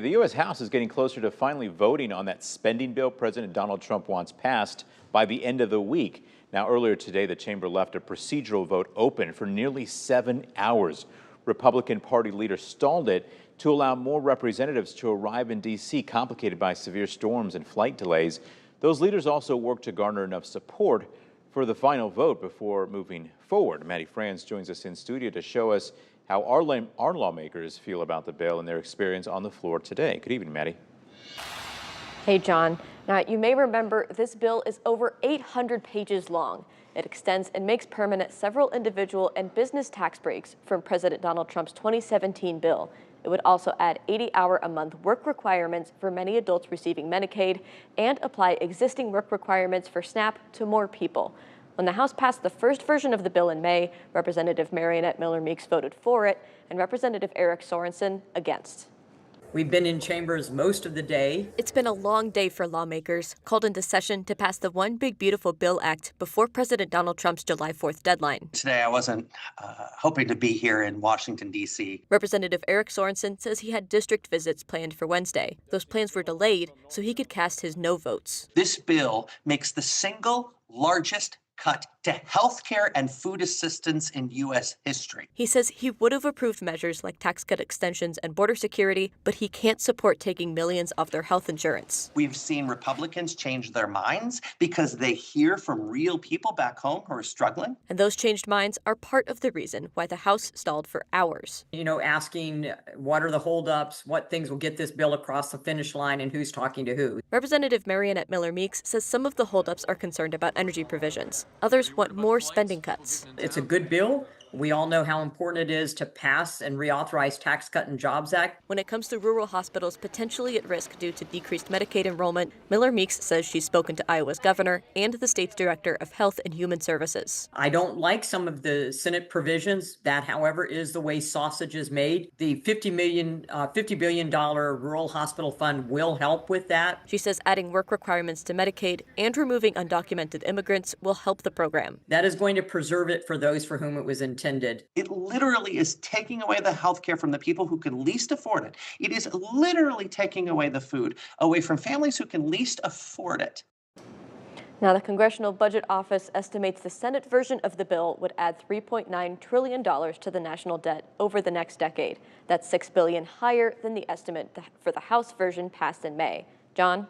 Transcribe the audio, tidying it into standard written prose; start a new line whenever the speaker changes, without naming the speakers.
The U.S. House is getting closer to finally voting on that spending bill President Donald Trump wants passed by the end of the week. Now, earlier today, the chamber left a procedural vote open for nearly 7 hours. Republican Party leaders stalled it to allow more representatives to arrive in D.C., complicated by severe storms and flight delays. Those leaders also worked to garner enough support for the final vote before moving forward. Maddie Franz joins us in studio to show us how our lawmakers feel about the bill and their experience on the floor today. Good evening, Maddie.
Hey, John. Now, you may remember this bill is over 800 pages long. It extends and makes permanent several individual and business tax breaks from President Donald Trump's 2017 bill. It would also add 80-hour-a-month work requirements for many adults receiving Medicaid and apply existing work requirements for SNAP to more people. When the House passed the first version of the bill in May, Representative Mariannette Miller-Meeks voted for it and Representative Sorensen against.
We've been in chambers most of the day.
It's been a long day for lawmakers, called into session to pass the One Big Beautiful Bill Act before President Donald Trump's July 4th deadline.
Today, I wasn't hoping to be here in Washington, D.C.
Representative Sorensen says he had district visits planned for Wednesday. Those plans were delayed so he could cast his no votes.
This bill makes the single largest cut to health care and food assistance in U.S. history.
He says he would have approved measures like tax cut extensions and border security, but he can't support taking millions off their health insurance.
We've seen Republicans change their minds because they hear from real people back home who are struggling.
And those changed minds are part of the reason why the House stalled for hours.
You know, asking what are the holdups, what things will get this bill across the finish line, and who's talking to who.
Representative Mariannette Miller-Meeks says some of the holdups are concerned about energy provisions. Others want more spending cuts.
It's a good bill. We all know how important it is to pass and reauthorize Tax Cut and Jobs Act.
When it comes to rural hospitals potentially at risk due to decreased Medicaid enrollment, Miller-Meeks says she's spoken to Iowa's governor and the state's director of Health and Human Services.
I don't like some of the Senate provisions. That, however, is the way sausage is made. The $50 billion rural hospital fund will help with that.
She says adding work requirements to Medicaid and removing undocumented immigrants will help the program.
That is going to preserve it for those for whom it was intended.
It literally is taking away the health care from the people who can least afford it. It is literally taking away the food away from families who can least afford it.
Now, the Congressional Budget Office estimates the Senate version of the bill would add $3.9 trillion to the national debt over the next decade. That's $6 billion higher than the estimate for the House version passed in May. John?